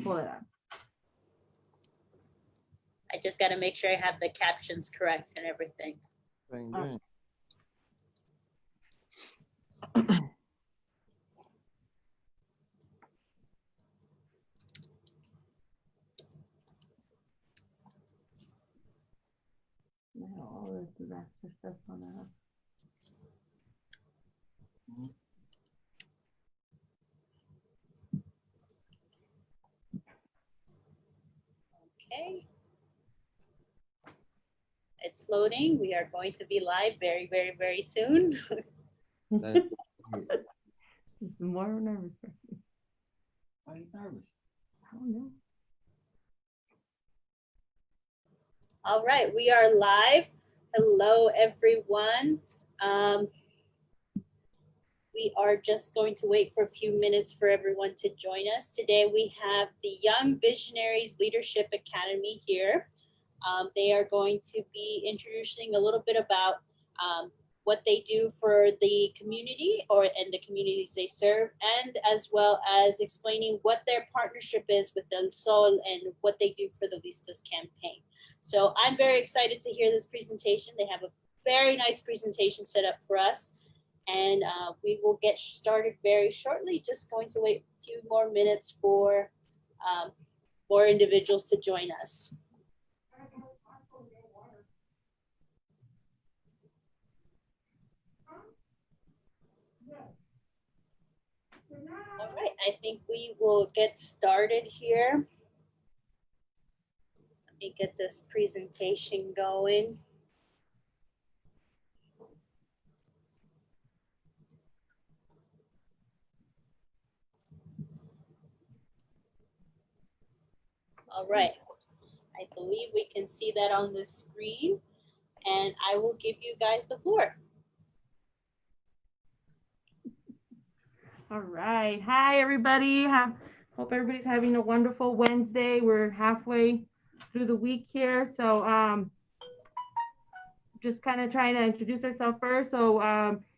pull it up. I just got to make sure I have the captions correct and everything. Bang, All the disaster stuff on that. Okay. It's loading. We are going to be live very, very, very soon. bang. It's more nervous. Why are you nervous? I don't know. All right, we are live. Hello, everyone. We are just going to wait for a few minutes for everyone to join us. Today, we have the Young Visionaries Leadership Academy here. They are going to be introducing a little bit about what they do for the community and the communities they serve, and as well as explaining what their partnership is with El Sol and what they do for the Listos campaign. So I'm very excited to hear this presentation. They have a very nice presentation set up for us, and we will get started very shortly. Just going to wait a few more minutes for more individuals to join us. All right, I think we will get started here. Let me get this presentation going. All right, I believe we can see that on the screen, and I will give you guys the floor. All right. Hi, everybody. Hope everybody's having a wonderful Wednesday. We're halfway through the week here. So just kind of trying to introduce ourselves first. So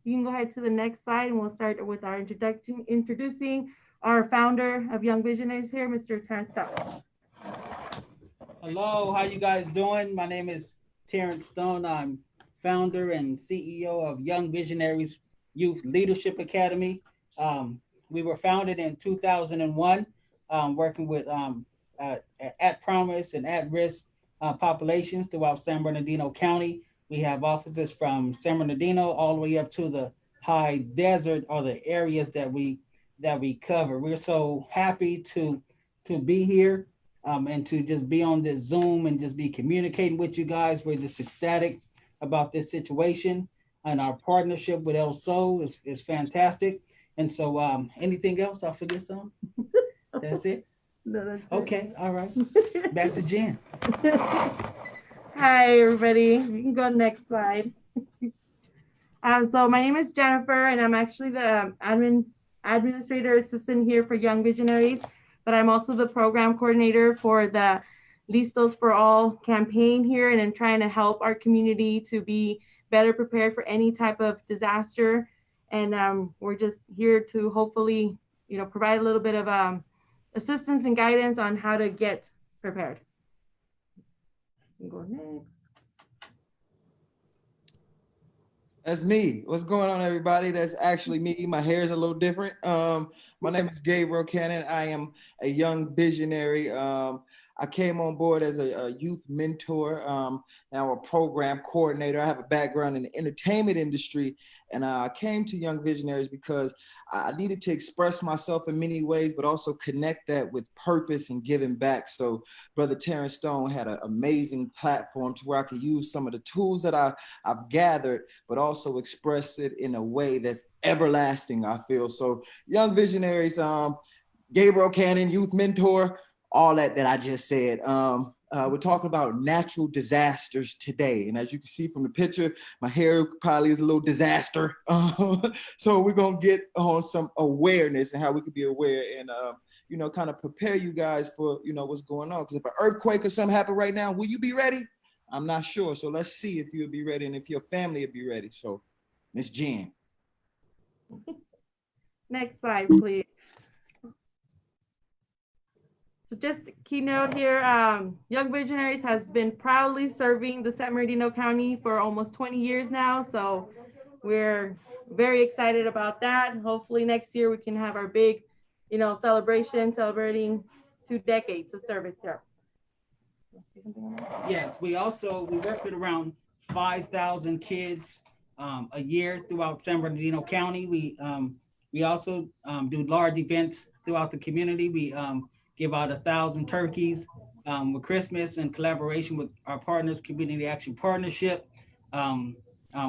you can go ahead to the next slide, and we'll start with our introducing our founder of Young Visionaries here, Mr. Terrence Stone. Hello, how you guys doing? My name is Terrence Stone. I'm founder and CEO of Young Visionaries Youth Leadership Academy. We were founded in 2001, working with at promise and at-risk populations throughout San Bernardino County. We have offices from San Bernardino all the way up to the high desert, or the areas that we cover. We're so happy to be here and to just be on this Zoom and just be communicating with you guys. We're just ecstatic about this situation, and our partnership with El Sol is fantastic. And so anything else? I'll forget something. That's it? No, that's Okay, all right. Back to Jen. Hi, everybody. You can go next slide. So my name is Jennifer, and I'm actually the administrator assistant here for Young Visionaries, but I'm also the program coordinator for the Listos for All campaign here, and I'm trying to help our community to be better prepared for any type of disaster. And we're just here to hopefully, provide a little bit of assistance and guidance on how to get prepared. Go next. That's me. What's going on, everybody? That's actually me. My hair is a little different. My name is Gabriel Cannon. I am a young visionary. I came on board as a youth mentor, now a program coordinator. I have a background in the entertainment industry, and I came to Young Visionaries because I needed to express myself in many ways, but also connect that with purpose and giving back. So Brother Terrence Stone had an amazing platform to where I could use some of the tools that I've gathered, but also express it in a way that's everlasting, I feel. So Young Visionaries, Gabriel Cannon, youth mentor, all that I just said. We're talking about natural disasters today. And as you can see from the picture, my hair probably is a little disaster. So we're going to get on some awareness and how we could be aware and, kind of prepare you guys for, what's going on. Because if an earthquake or something happen right now, will you be ready? I'm not sure. So let's see if you'll be ready and if your family will be ready. So Miss Jen. Next slide, please. So just a keynote here, Young Visionaries has been proudly serving the San Bernardino County for almost 20 years now. So we're very excited about that. And hopefully next year we can have our big, celebration celebrating 2 decades of service here. Yes, we work with around 5,000 kids a year throughout San Bernardino County. We also do large events throughout the community. We give out 1,000 turkeys with Christmas in collaboration with our partners, Community Action Partnership,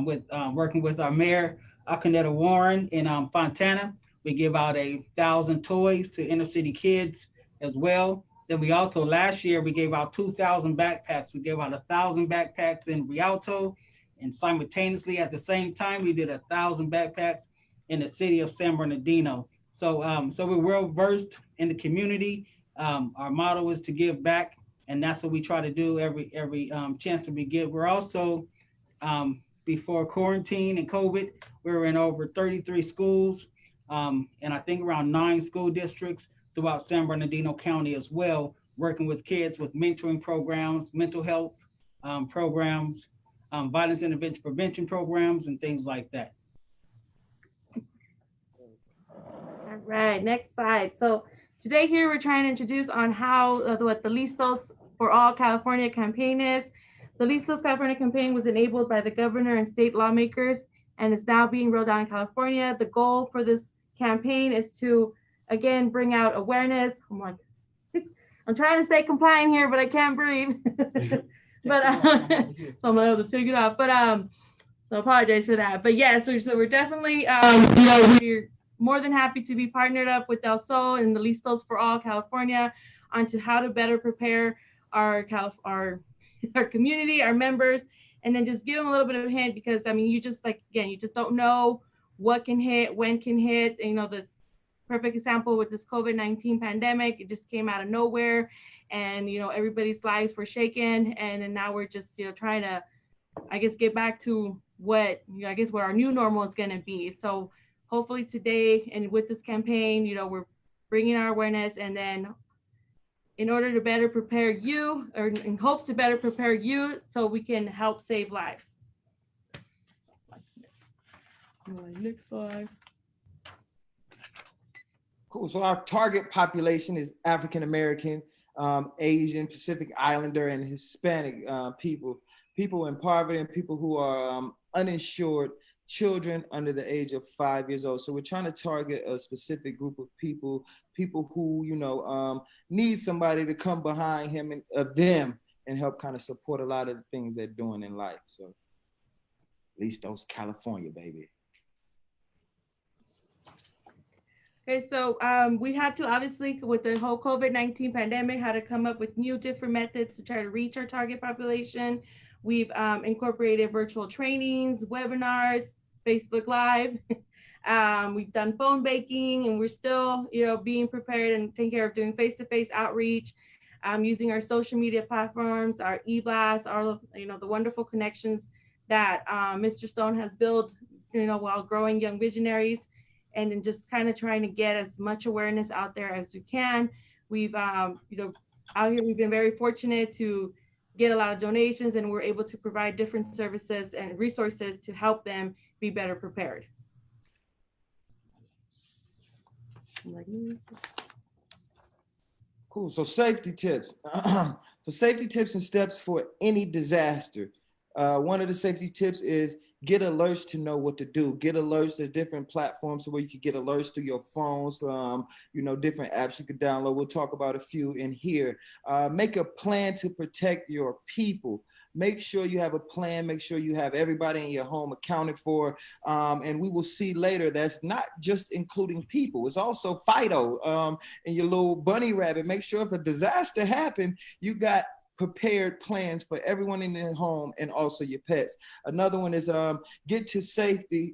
with working with our mayor, Akaneta Warren in Fontana. We give out 1,000 toys to inner city kids as well. Then we also, last year, we gave out 2,000 backpacks. We gave out 1,000 backpacks in Rialto, and simultaneously at the same time, we did 1,000 backpacks in the city of San Bernardino. So we're well versed in the community. Our motto is to give back, and that's what we try to do every chance that we get. We're also, before quarantine and COVID, we were in over 33 schools, and I think around 9 school districts throughout San Bernardino County as well, working with kids with mentoring programs, mental health programs, violence intervention prevention programs, and things like that. All right, next slide. So today here we're trying to introduce on how what the Listos for All California campaign is. The Listos California campaign was enabled by the governor and state lawmakers and is now being rolled out in California. The goal for this campaign is to, again, bring out awareness. I'm trying to stay compliant here, but I can't breathe. But so I'm gonna have to take it off. But so apologize for that. But yeah, so we're definitely we're more than happy to be partnered up with Del Sol and the Listos for All California onto how to better prepare our community, our members, and then just give them a little bit of a hint, because I mean, you just you just don't know what can hit, when can hit. The perfect example with this COVID-19 pandemic, it just came out of nowhere, and everybody's lives were shaken, and then now we're just trying to, I guess, get back to what what our new normal is going to be. So hopefully today and with this campaign, we're bringing our awareness, and then in order to better prepare you, or in hopes to better prepare you, so we can help save lives. Next slide. Cool. So our target population is African American, Asian, Pacific Islander, and Hispanic people in poverty, and people who are uninsured, children under the age of 5 years old. So we're trying to target a specific group of people who need somebody to come behind him and them and help kind of support a lot of the things they're doing in life. So at least those California, baby. Okay, so we had to, obviously, with the whole COVID-19 pandemic, had to come up with new different methods to try to reach our target population. We've incorporated virtual trainings, webinars, Facebook Live. We've done phone banking, and we're still, being prepared and taking care of doing face-to-face outreach, using our social media platforms, our e-blasts, the wonderful connections that Mr. Stone has built, while growing Young Visionaries. And then just kind of trying to get as much awareness out there as we can. We've, out here, we've been very fortunate to get a lot of donations, and we're able to provide different services and resources to help them be better prepared. Cool. So safety tips. So safety tips and steps for any disaster. One of the safety tips is get alerts to know what to do. Get alerts. There's different platforms where you can get alerts through your phones, different apps you could download. We'll talk about a few in here. Make a plan to protect your people. Make sure you have a plan. Make sure you have everybody in your home accounted for. And we will see later that's not just including people. It's also Fido and your little bunny rabbit. Make sure if a disaster happened, you got prepared plans for everyone in their home and also your pets. Another one is get to safety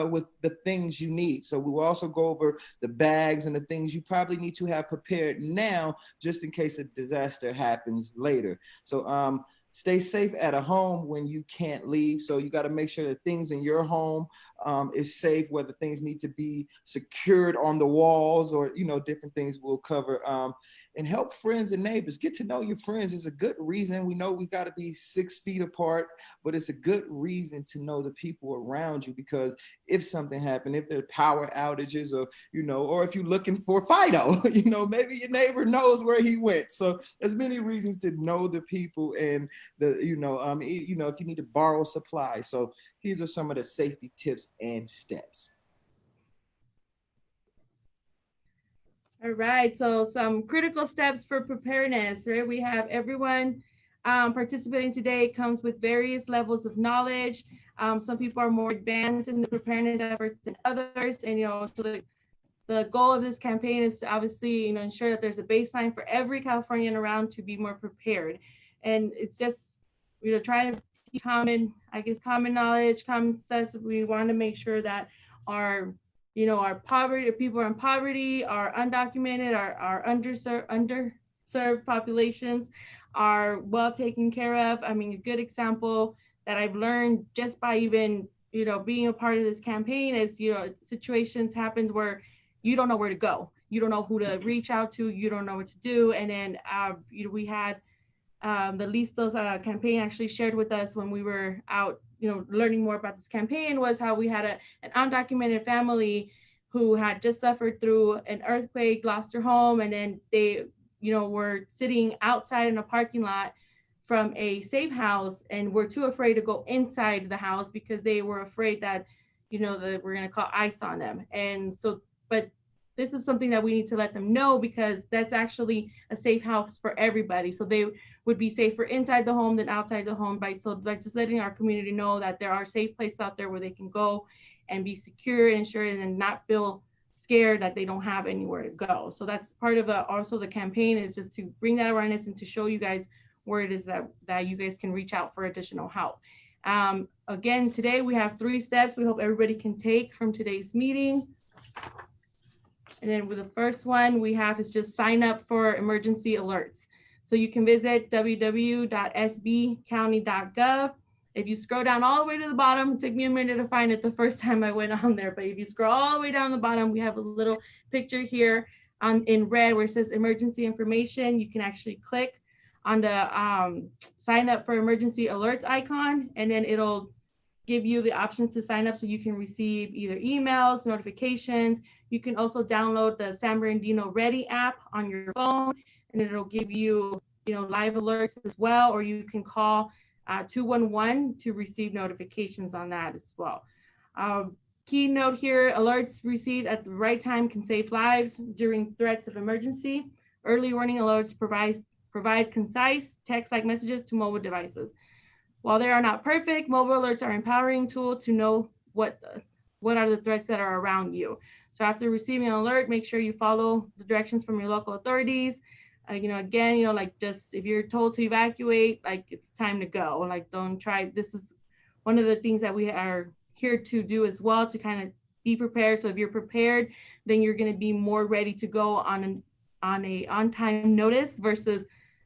with the things you need. So we will also go over the bags and the things you probably need to have prepared now, just in case a disaster happens later. So stay safe at a home when you can't leave. So you got to make sure that things in your home is safe, whether things need to be secured on the walls or, different things we'll cover. And help friends and neighbors. Get to know your friends is a good reason. We know we got to be 6 feet apart, but it's a good reason to know the people around you, because if something happened, if there are power outages or, or if you're looking for Fido, maybe your neighbor knows where he went. So there's many reasons to know the people and if you need to borrow supplies. So these are some of the safety tips and steps. All right, so some critical steps for preparedness, right? We have everyone participating today comes with various levels of knowledge. Some people are more advanced in the preparedness efforts than others. And, so the goal of this campaign is to obviously, ensure that there's a baseline for every Californian around to be more prepared. And it's just, trying to teach common knowledge, common sense. We want to make sure that our poverty, people are in poverty, our undocumented, our underserved populations are well taken care of. I mean, a good example that I've learned just by even, being a part of this campaign is, situations happens where you don't know where to go. You don't know who to reach out to. You don't know what to do. And then, we had the Listos campaign actually shared with us when we were out, learning more about this campaign, was how we had an undocumented family who had just suffered through an earthquake, lost their home, and then they, were sitting outside in a parking lot from a safe house and were too afraid to go inside the house because they were afraid that, that we're going to call ICE on them. And so, but this is something that we need to let them know, because that's actually a safe house for everybody. So they would be safer inside the home than outside the home, right? So like just letting our community know that there are safe places out there where they can go and be secure and insured and not feel scared that they don't have anywhere to go. So that's part of also the campaign, is just to bring that awareness and to show you guys where it is that you guys can reach out for additional help. Again, today we have 3 steps we hope everybody can take from today's meeting. And then with the first one we have is just sign up for emergency alerts. So you can visit www.sbcounty.gov. If you scroll down all the way to the bottom, it took me a minute to find it the first time I went on there, but if you scroll all the way down the bottom, we have a little picture here in red where it says emergency information. You can actually click on the sign up for emergency alerts icon, and then it'll give you the options to sign up so you can receive either emails, notifications. You can also download the San Bernardino Ready app on your phone, and it'll give you, live alerts as well, or you can call 211 to receive notifications on that as well. Key note here, alerts received at the right time can save lives during threats of emergency. Early warning alerts provide concise text-like messages to mobile devices. While they are not perfect, mobile alerts are an empowering tool to know what are the threats that are around you. So after receiving an alert, make sure you follow the directions from your local authorities. Again, like just if you're told to evacuate, like it's time to go. Like don't try. This is one of the things that we are here to do as well, to kind of be prepared. So if you're prepared, then you're going to be more ready to go on a on-time notice versus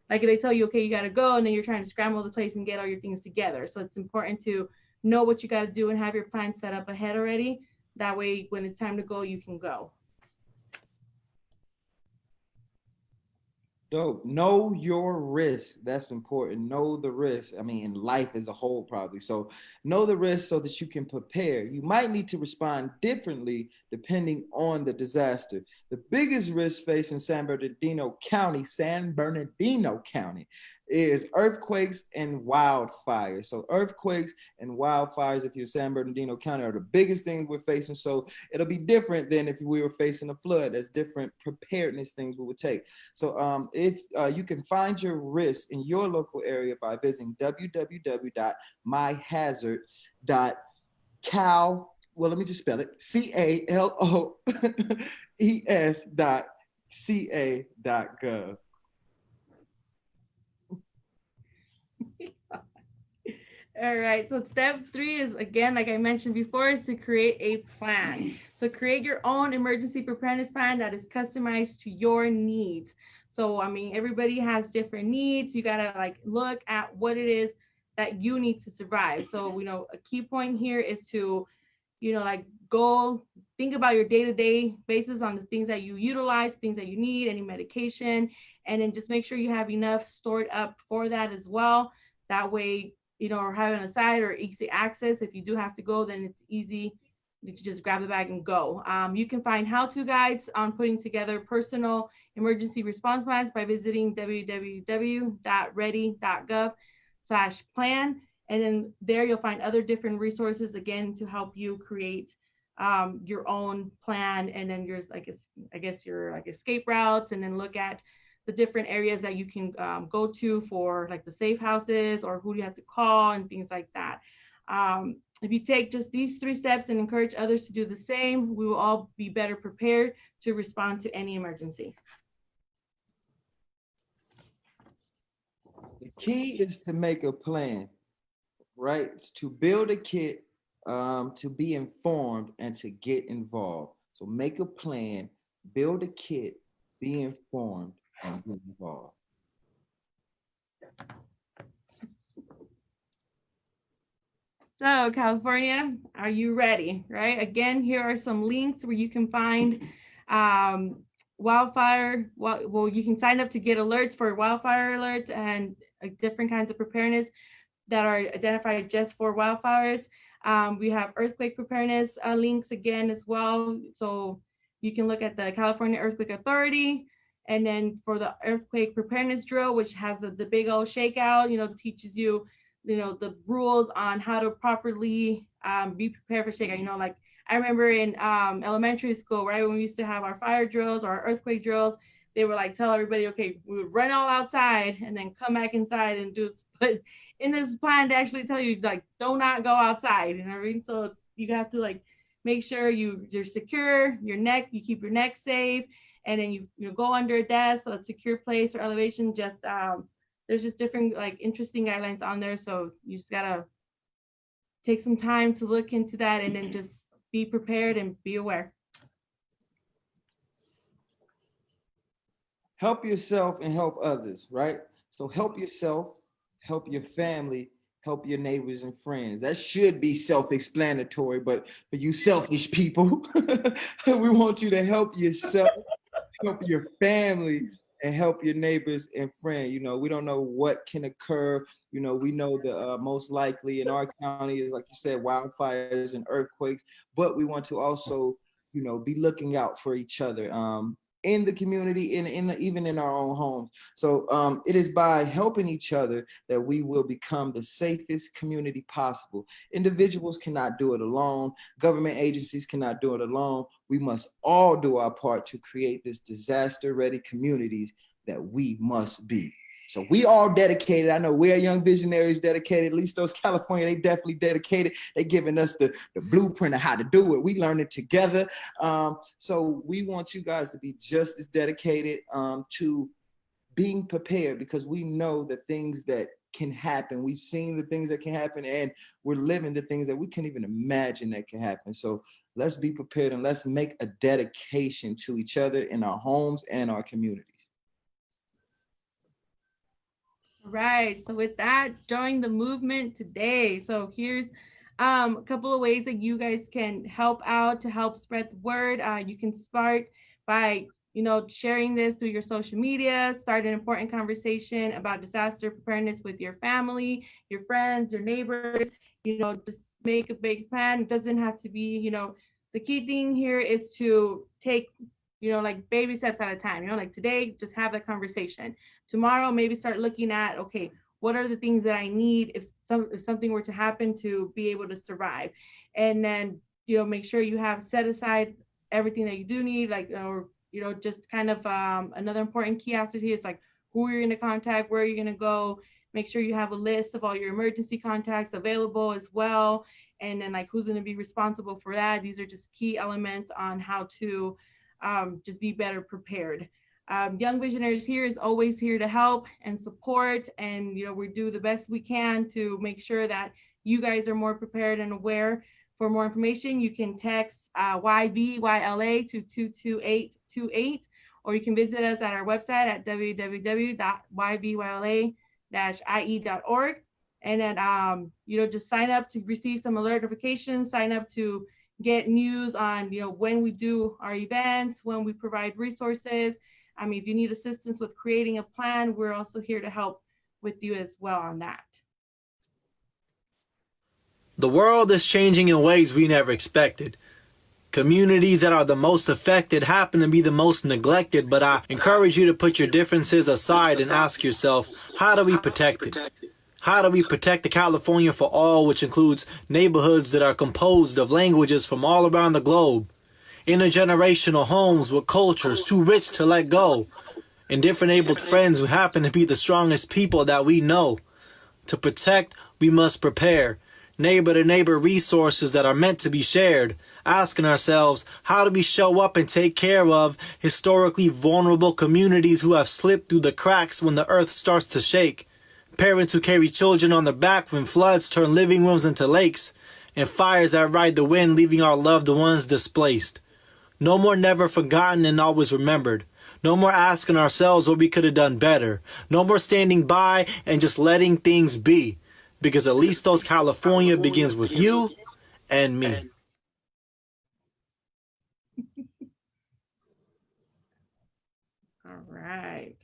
like if they tell you, okay, you got to go, and then you're trying to scramble the place and get all your things together. So it's important to know what you got to do and have your plan set up ahead already. That way, when it's time to go, you can go. Dope. Know your risk. That's important. Know the risk. I mean, in life as a whole, probably. So know the risk so that you can prepare. You might need to respond differently depending on the disaster. The biggest risk facing San Bernardino County is earthquakes and wildfires. So earthquakes and wildfires, if you're San Bernardino County, are the biggest things we're facing. So it'll be different than if we were facing a flood. There's different preparedness things we would take. So if you can find your risk in your local area by visiting www.myhazard.cal. Well, let me just spell it. CALOES.ca.gov. All right, so step 3 is, again, like I mentioned before, is to create a plan. So create your own emergency preparedness plan that is customized to your needs. So, I mean, everybody has different needs. You gotta like look at what it is that you need to survive. So, a key point here is to like go think about your day-to-day basis on the things that you utilize, things that you need, any medication, and then just make sure you have enough stored up for that as well. That way, or having a side or easy access. If you do have to go, then it's easy. You just grab the bag and go. You can find how-to guides on putting together personal emergency response plans by visiting www.ready.gov/plan. And then there you'll find other different resources, again, to help you create your own plan. And then your, I guess your like escape routes, and then look at the different areas that you can go to for like the safe houses, or who do you have to call and things like that. If you take just these 3 steps and encourage others to do the same, we will all be better prepared to respond to any emergency. The key is to make a plan, right? To build a kit, to be informed, and to get involved. So make a plan, build a kit, be informed, and get involved. So California, are you ready? Right? Again, here are some links where you can find wildfire. Well, you can sign up to get alerts for wildfire alerts and different kinds of preparedness that are identified just for wildfires. We have earthquake preparedness links again as well. So you can look at the California Earthquake Authority. And then for the earthquake preparedness drill, which has the big old shakeout, teaches you, the rules on how to properly be prepared for shakeout. Like I remember in elementary school, right, when we used to have our fire drills or our earthquake drills, they would like tell everybody, okay, we would run all outside and then come back inside and do, but in this plan to actually tell you, like, do not go outside, what I mean? So you have to like make sure you're secure, you keep your neck safe, and then you go under a desk, a secure place or elevation. Just there's just different like interesting guidelines on there. So you just gotta take some time to look into that, and then just be prepared and be aware. Help yourself and help others, right? So help yourself, help your family, help your neighbors and friends. That should be self-explanatory, but for you selfish people, we want you to help yourself, help your family, and help your neighbors and friends. We don't know what can occur. We know the most likely in our county is, like you said, wildfires and earthquakes, but we want to also, be looking out for each other. In the community, even in our own homes. So it is by helping each other that we will become the safest community possible. Individuals cannot do it alone. Government agencies cannot do it alone. We must all do our part to create this disaster-ready communities that we must be. So we all dedicated. I know we're Young Visionaries dedicated. At least those California, they definitely dedicated. They giving us the blueprint of how to do it. We learned it together. So we want you guys to be just as dedicated to being prepared, because we know the things that can happen. We've seen the things that can happen, and we're living the things that we can't even imagine that can happen. So let's be prepared, and let's make a dedication to each other in our homes and our communities. Right. So with that, join the movement today. So here's a couple of ways that you guys can help out to help spread the word. You can start by, sharing this through your social media, start an important conversation about disaster preparedness with your family, your friends, your neighbors, just make a big plan. It doesn't have to be, the key thing here is to take, like baby steps at a time. Like today, just have that conversation. Tomorrow, maybe start looking at, okay, what are the things that I need if something were to happen to be able to survive? And then, make sure you have set aside everything that you do need, like, or, just kind of another important key aspect here is like who you're going to contact, where you're going to go. Make sure you have a list of all your emergency contacts available as well. And then like who's going to be responsible for that. These are just key elements on how to just be better prepared. Young Visionaries here is always here to help and support, and we do the best we can to make sure that you guys are more prepared and aware. For more information, you can text YVYLA to 22828, or you can visit us at our website at www.yvyla-ie.org. And then just sign up to receive some alert notifications, sign up to get news on, when we do our events, when we provide resources. I mean, if you need assistance with creating a plan, we're also here to help with you as well on that. The world is changing in ways we never expected. Communities that are the most affected happen to be the most neglected, but I encourage you to put your differences aside and ask yourself, how do we protect it? How do we protect the California for all, which includes neighborhoods that are composed of languages from all around the globe, intergenerational homes with cultures too rich to let go, and different abled friends who happen to be the strongest people that we know? To protect, we must prepare. Neighbor to neighbor resources that are meant to be shared. Asking ourselves, how do we show up and take care of historically vulnerable communities who have slipped through the cracks when the earth starts to shake? Parents who carry children on their back when floods turn living rooms into lakes, and fires that ride the wind leaving our loved ones displaced. No more never forgotten and always remembered. No more asking ourselves what we could have done better. No more standing by and just letting things be. Because at least those California begins with you and me. All right.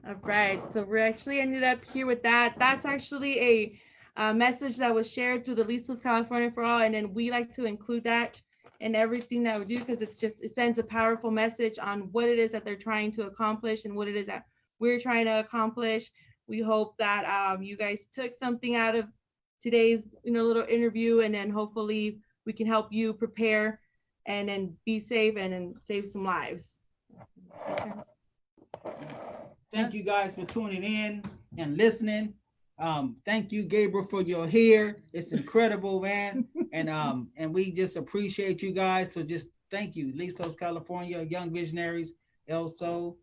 All right. So we actually ended up here with that. That's actually a message that was shared through the Listos California for All. And then we like to include that in everything that we do, because it sends a powerful message on what it is that they're trying to accomplish and what it is that we're trying to accomplish. We hope that you guys took something out of today's little interview, and then hopefully we can help you prepare and then be safe and then save some lives. Thank you guys for tuning in and listening. Thank you, Gabriel, for your hair. It's incredible, man. And we just appreciate you guys. So just thank you, Listos California, Young Visionaries, ELSO.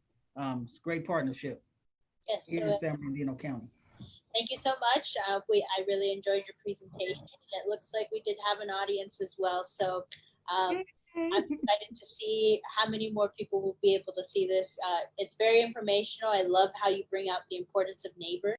It's a great partnership. Yes. Here in San Bernardino County. Thank you so much. I really enjoyed your presentation. It looks like we did have an audience as well. So I'm excited to see how many more people will be able to see this. It's very informational. I love how you bring out the importance of neighbors.